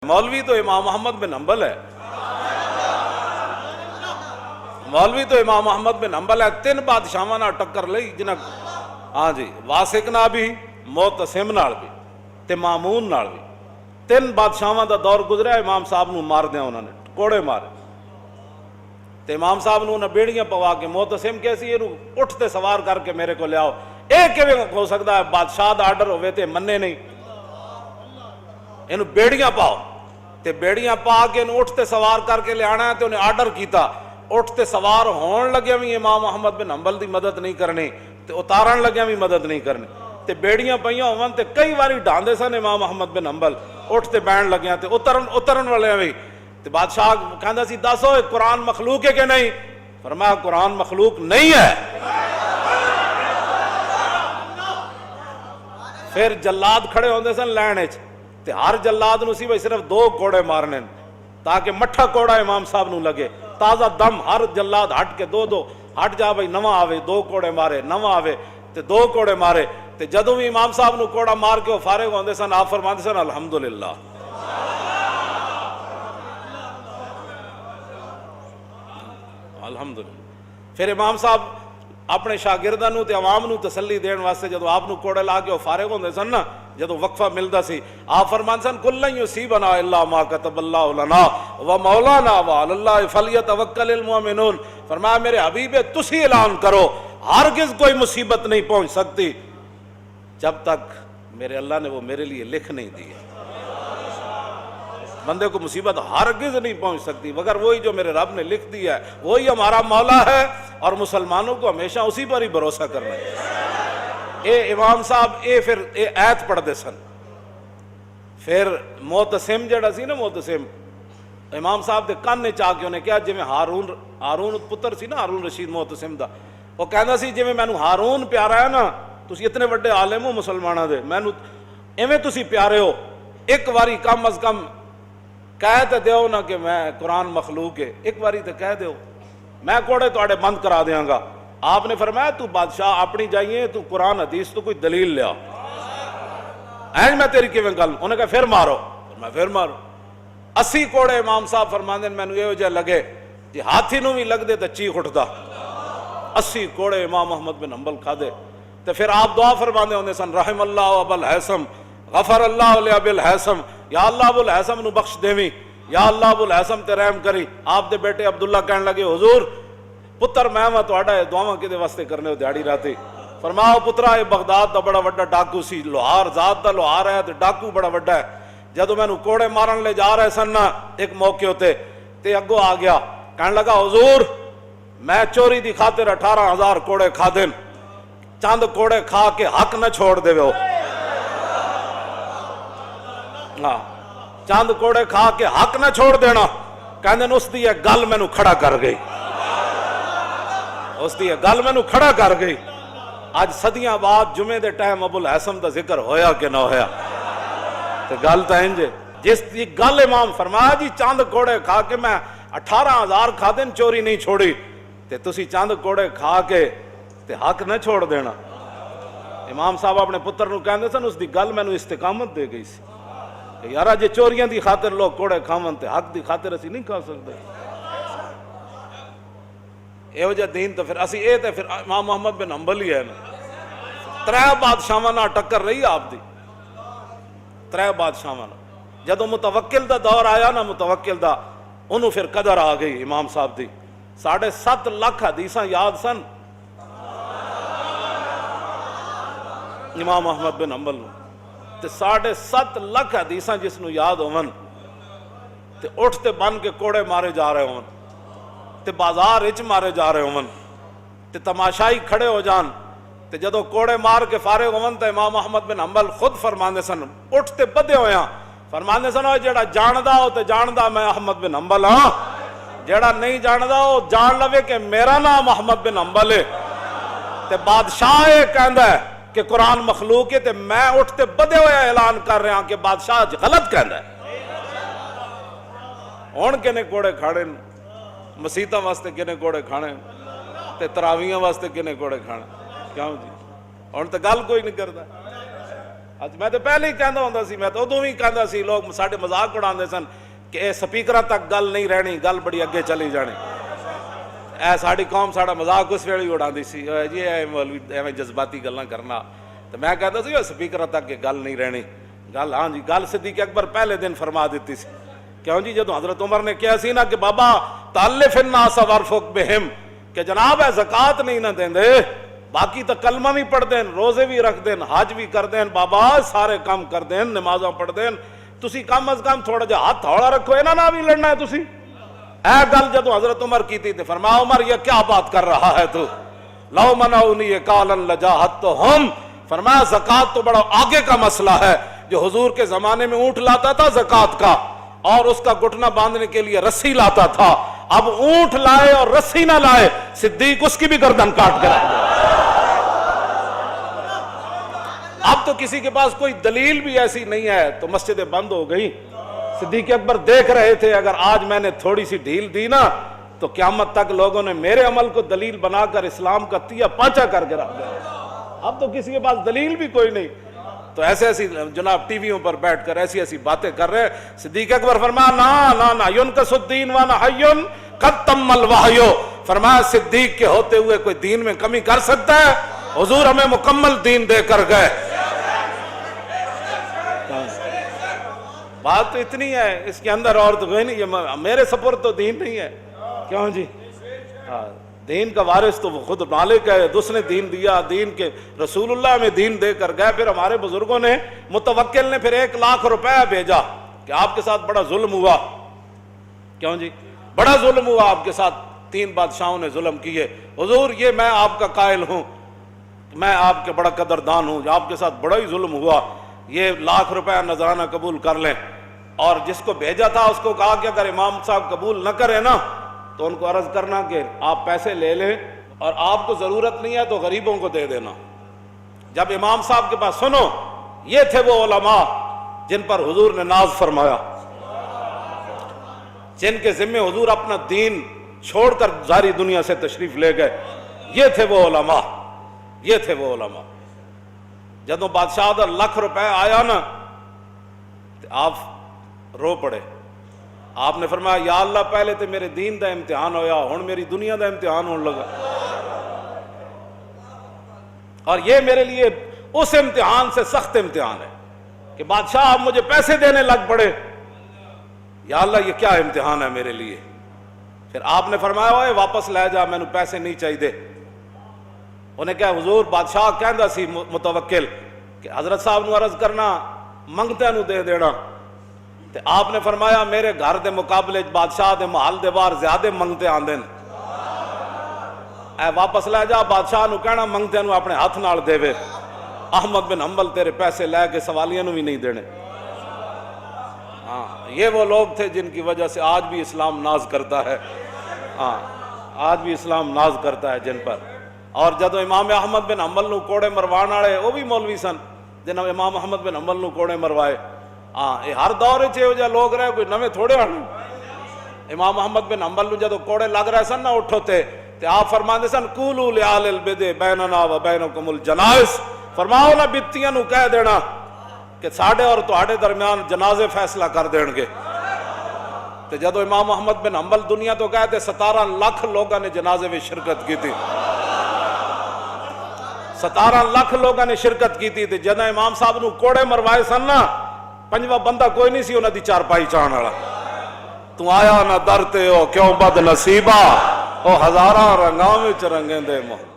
مولوی تو امام محمد بن حنبل ہے، مولوی تو امام محمد بن حنبل ہے۔ تین بادشاہاں نال ٹکر لئی جنہاں، ہاں جی، واسق نال بھی، معتصم نال بھی تے مامون نال بھی۔ تین بادشاہاں دا دور گزریا، امام صاحب نو مار دیا انہوں نے، کوڑے مارے تے امام صاحب نو بیڑیاں پوا کے، معتصم کیسی یہ اٹھ تے سوار کر کے میرے کو لیاؤ۔ ایک کیویں ہو سکتا ہے بادشاہ دا آرڈر ہوئے تے منے نہیں، انہوں بیڑیاں پاؤ تے بیڑیاں پا کے انہوں اٹھ تے سوار کر کے لے آنا ہے تے انہیں آرڈر کیتا۔ اٹھ تے سوار ہون لگے بھی امام محمد بن حنبل دی مدد نہیں کرنی تے اتارن لگے بھی مدد نہیں کرنی تے بیڑیاں پئیاں ہون تے کئی واری ڈھاندے سن امام محمد بن حنبل، اٹھ تے بین لگیاں تے اترن والے بھی تے بادشاہ کہندا سی دسو قرآن مخلوق ہے کہ نہیں؟ فرمایا قرآن مخلوق نہیں ہے۔ پھر جلاد کھڑے ہوندے سن لین وچ تے ہر جلاد نو سی بھئی صرف 2 کوڑے مارنے تاکہ مٹھا کوڑا امام صاحب نو لگے، تازہ دم۔ ہر جلاد ہٹ کے 2 ہٹ جا بھئی، نواں آوے 2 کوڑے مارے، نواں آوے تے 2 کوڑے مارے تے جدوں بھی امام صاحب نو کوڑا مار کے وہ فارغ ہوندے سن، آپ فرماندے سن الحمدللہ، الحمدللہ۔ پھر امام صاحب اپنے شاگرداں نو تے عوام نو تسلی دین واسطے جدوں آپ نو کوڑے لا کے وہ فارغ ہوندے سن نا، جدوں وقفہ ملدا سی، آپ فرماندے سن کل لن یصیبنا الا ما کتب اللہ لنا ومولانا وعلی اللہ فلیتوکل المؤمنون۔ فرمایا میرے حبیب تسی اعلان کرو ہرگز کوئی مصیبت نہیں پہنچ سکتی جب تک میرے اللہ نے وہ میرے لیے لکھ نہیں دی۔ بندے کو مصیبت ہرگز نہیں پہنچ سکتی مگر وہی جو میرے رب نے لکھ دیا ہے، وہی ہمارا مولا ہے، اور مسلمانوں کو ہمیشہ اسی پر ہی بھروسہ کرنا ہے۔ اے امام صاحب پھر آیت پڑھ دے سن۔ پھر معتصم جڑا سی نا، معتصم امام صاحب دے کان چا کے انہیں کیا جی میں ہارون پتر سی نا، ہارون رشید معتصم دا، وہ کہندا سی جی مینوں ہارون پیارا ہے نا، تسی اتنے بڑے عالم ہو مسلمانوں دے، مینوں ایویں تسی پیارے ہو، ایک واری کم از کم کہہ تے دیو نا کہ میں قرآن مخلوق ہے، ایک واری تے کہہ دیو، میں کوڑے تواڈے بند کرا دیاں گا۔ آپ نے فرمایا تو بادشاہ اپنی جائیے، تو قرآن حدیث تو کوئی دلیل لیا، اینج میں تیری کیویں گل؟ انہیں کہا پھر مارو، میں پھر مارو۔ 80 کوڑے امام صاحب فرماندے مینوں یہ جہ لگے جی ہاتھی نو بھی لگ دے تے چیخ اٹھدا۔ 80 کوڑے امام محمد بن حنبل کھا دے تے پھر آپ دعا فرماندے ہوندے سن رحم اللہ ابا الحیثم غفر اللہ علیہ ابی الحیثم، یا اللہ ابو الحیثم نو بخش دیویں، یا اللہ ابو الحیثم تے رحم کری۔ آپ دے بیٹے عبداللہ کہن لگے حضور پتر میں تہاڈا دعاواں کدے واسطے کرنے ہو دیہڑی راتی؟ فرماؤ پترا یہ بغداد دا بڑا وڈا ڈاکو سی، لوہار ذات دا لوہار ہے تے ڈاکو بڑا وڈا ہے۔ جدوں مینوں کوڑے مارن لے جا رہے سن نا ایک موقع ہوتے تے اگوں آ گیا، کہن لگا حضور میں چوری دی خاطر 18,000 کوڑے کھا دین، چند کوڑے کھا کے حق نہ چھوڑ دے ہو۔ ہاں چند کوڑے کھا کے حق نہ چھوڑ دینا، کہندے اس دی ایک گل مینوں کھڑا کر گئی، اس دی ایک گل مینوں کھڑا کر گئی۔ آج صدیاں بعد جمعے دے ٹائم ابو الحیثم دا ذکر ہویا کہ نہ ہویا؟ تو گل تو انج جس دی گل امام فرمایا جی چند کوڑے کھا کے میں 18,000 کھا دن چوری نہیں چھوڑی، تے تسی چند کوڑے کھا کے تے حق نہ چھوڑ دینا۔ امام صاحب اپنے پتر نو کہندے سن اس دی گل مینوں استقامت دے گئی سی کہ یارا جے چوریاں دی خاطر لوگ کوڑے کھاون تے حق دی خاطر اسی نہیں کھا سکتے۔ اے وجہ دین تو پھر اسی اے تے پھر امام محمد بن حنبل ہی ہے نا۔ 3 بادشاہاں نال ٹکر رہی آپ دی، 3 بادشاہاں نال۔ جدوں متوکل دا دور آیا نا، متوکل دا انہوں پھر قدر آ گئی امام صاحب دی۔ 7.5 لاکھ حدیثاں یاد سن امام محمد بن حنبل نو، تے 7.5 لاکھ حدیثاں جس نو یاد ہون تے اٹھ تے بن کے کوڑے مارے جا رہے ہون تے بازار اچ مارے جا رہے ہون تے تماشائی کھڑے ہو جان تے جدو کوڑے مار کے فارغ ہون تے امام محمد بن حنبل خود فرماندے سن، اٹھ تے بدے ہویاں فرماندے سن جیڑا جاندا ہو تے جاندا میں احمد بن حنبل ہاں، جیڑا نہیں جاندا ہو جان لوے کہ میرا نام محمد بن حنبل ہے۔ تے بادشاہ یہ کہندا ہے کہ قرآن مخلوق ہے تے میں اٹھتے بدے ہوئے اعلان کر رہا ہوں کہ بادشاہ غلط کہندا ہے۔ ہن کنے کوڑے کھاڑے مسیتاں واسطے، کنے کوڑے کھانے تے تراویحاں واسطے، کنے کوڑے کھانے، کیوں جی؟ ہن تے گل کوئی نہیں کردا۔ ਅੱਜ ਮੈਂ ਤਾਂ ਪਹਿਲੇ ਹੀ ਕਹਿੰਦਾ ਹੁੰਦਾ ਸੀ, ਮੈਂ ਤਾਂ ਉਦੋਂ ਵੀ ਕਹਿੰਦਾ ਸੀ, ਲੋਕ ਸਾਡੇ ਮਜ਼ਾਕ ਉਡਾਉਂਦੇ ਸਨ ਕਿ ਇਹ ਸਪੀਕਰਾਂ ਤੱਕ ਗੱਲ ਨਹੀਂ ਰਹਿਣੀ, ਗੱਲ ਬੜੀ ਅੱਗੇ ਚਲੀ ਜਾਣੀ। ਇਹ ਸਾਡੀ ਕੌਮ ਸਾਡਾ ਮਜ਼ਾਕ ਉਸ ਵੇਲੇ ਹੀ ਉਡਾਉਂਦੀ ਸੀ, ਜੀ ਇਹ ਮੌਲਵੀ ਐਵੇਂ ਜਜ਼ਬਾਤੀ ਗੱਲਾਂ ਕਰਨਾ। ਤੇ ਮੈਂ ਕਹਿੰਦਾ ਸੀ ਉਹ ਸਪੀਕਰਾਂ ਤੱਕ ਇਹ ਗੱਲ ਨਹੀਂ ਰਹਿਣੀ ਗੱਲ। ਹਾਂ ਜੀ, ਗੱਲ ਸਿੱਦੀਕ ਅਕਬਰ ਪਹਿਲੇ ਦਿਨ ਫਰਮਾ ਦਿੱਤੀ ਸੀ। ਕਿਉਂ ਜੀ, ਜਦੋਂ ਹਜ਼ਰਤ ਉਮਰ نے ਕਿਹਾ ਸੀ ਨਾ کہ بابا تالف الناس وارفق بهم کہ جناب ہے زکات نہیں نہ دیں دے، باقی تو کلمہ بھی پڑھ دیں، روزے بھی رکھ دیں، حج بھی کر دیں، بابا سارے کام کر دیں، نمازاں پڑھ دیں، تسی کم از کم تھوڑا جہا ہاتھ تھوڑا رکھو، اینا نہ بھی لڑنا ہے تسی۔ اے گل جدو حضرت عمر کی تھی تو فرمایا عمر یہ کیا بات کر رہا ہے تو، لو منعونی قالا لجاہدتہم، فرمایا زکات تو بڑا آگے کا مسئلہ ہے۔ جو حضور کے زمانے میں اونٹ لاتا تھا زکات کا، اور اس کا گھٹنا باندھنے کے لیے رسی لاتا تھا، اب اونٹ لائے اور رسی نہ لائے، صدیق اس کی بھی گردن کاٹ کے رکھ دے۔ اب تو کسی کے پاس کوئی دلیل بھی ایسی نہیں ہے تو مسجدیں بند ہو گئی۔ صدیق اکبر دیکھ رہے تھے اگر آج میں نے تھوڑی سی ڈھیل دی نا تو قیامت تک لوگوں نے میرے عمل کو دلیل بنا کر اسلام کا تیا پانچا کر کے رکھ دیا۔ اب تو کسی کے پاس دلیل بھی کوئی نہیں، تو ایسے ایسی جناب ٹی ویوں پر بیٹھ کر ایسی ایسی باتیں کر رہے۔ صدیق اکبر فرمایا نا نا نا ینکس الدین وانا حی قد تم الوحی، فرمایا صدیق کے ہوتے ہوئے کوئی دین میں کمی کر سکتا ہے؟ حضور ہمیں مکمل دین دے کر گئے۔ بات تو اتنی ہے، اس کے اندر اور تو کوئی نہیں، یہ میرے سپرد تو دین نہیں ہے۔ کیوں جی، دین کا وارث تو وہ خود مالک ہے، اس نے دین دیا، دین کے رسول اللہ میں دین دے کر گئے۔ پھر ہمارے بزرگوں نے، متوکل نے پھر 1,00,000 روپے بھیجا کہ آپ کے ساتھ بڑا ظلم ہوا۔ کیوں جی، بڑا ظلم ہوا آپ کے ساتھ، 3 بادشاہوں نے ظلم کیے، حضور یہ میں آپ کا قائل ہوں، میں آپ کے بڑا قدردان ہوں، آپ کے ساتھ بڑا ہی ظلم ہوا، یہ 1,00,000 روپے نذرانہ قبول کر لیں۔ اور جس کو بھیجا تھا اس کو کہا کہ اگر امام صاحب قبول نہ کرے نا تو ان کو عرض کرنا کہ آپ پیسے لے لیں اور آپ کو ضرورت نہیں ہے تو غریبوں کو دے دینا۔ جب امام صاحب کے پاس سنو، یہ تھے وہ علماء جن پر حضور نے ناز فرمایا، جن کے ذمہ حضور اپنا دین چھوڑ کر ساری دنیا سے تشریف لے گئے، یہ تھے وہ علماء، یہ تھے وہ علماء۔ جدوں بادشاہ دا 1,00,000 روپے آیا نا تو آپ رو پڑے۔ آپ نے فرمایا یا اللہ پہلے تو میرے دین دا امتحان ہویا، ہن میری دنیا دا امتحان ہونے لگا، اور یہ میرے لیے اس امتحان سے سخت امتحان ہے کہ بادشاہ آپ مجھے پیسے دینے لگ پڑے، یا اللہ یہ کیا امتحان ہے میرے لیے۔ پھر آپ نے فرمایا اوے واپس لے جا، میں نے پیسے نہیں چاہیے۔ انہیں کہا حضور بادشاہ کہندا سی متوکل کہ حضرت صاحب نو عرض کرنا منگتے نو دے دینا، تو آپ نے فرمایا میرے گھر دے مقابلے بادشاہ دے محل دے بار زیادہ منگتے آندے، اے واپس لے جا، بادشاہ نو کہنا منگتے نو اپنے ہاتھ نال دے وے، احمد بن حنبل تیرے پیسے لے کے سوالیاں نو بھی نہیں دینے۔ ہاں، یہ وہ لوگ تھے جن کی وجہ سے آج بھی اسلام ناز کرتا ہے، ہاں آج بھی اسلام ناز کرتا ہے جن پر۔ اور جدو امام احمد بن حنبل نو کوڑے مروان والے وہ بھی مولوی سن جنہوں امام احمد بن حنبل نو کوڑے مروائے۔ ہاں، یہ ہر دور چ لوگ رہے، کوئی نویں تھوڑے ہن۔ امام احمد بن حنبل نو جدو کوڑے لگ رہے سن نہ اٹھو تے آپ فرماندے سن قولوا لآل البدع بیننا و بینکم الجنائز، فرماؤ نہ بتیاں نو کہہ دینا کہ ساڑھے اور تہاڑے درمیان جنازے فیصلہ کر دین گے۔ تو جدو امام احمد بن حنبل دنیا تو گئے تھے 17 لاکھ لوگوں نے جنازے میں شرکت کی تھی، 17 لاکھ لوگوں نے شرکت کی تھی۔ جدو امام صاحب نو کوڑے مروائے سن نا، 5واں بندہ کوئی نہیں سی انہاں دی چارپائی چاہن والا۔ تو آیا نہ درتے ہو کیوں بد نصیبہ، او ہزاراں رنگاں وچ رنگیں دے محمد۔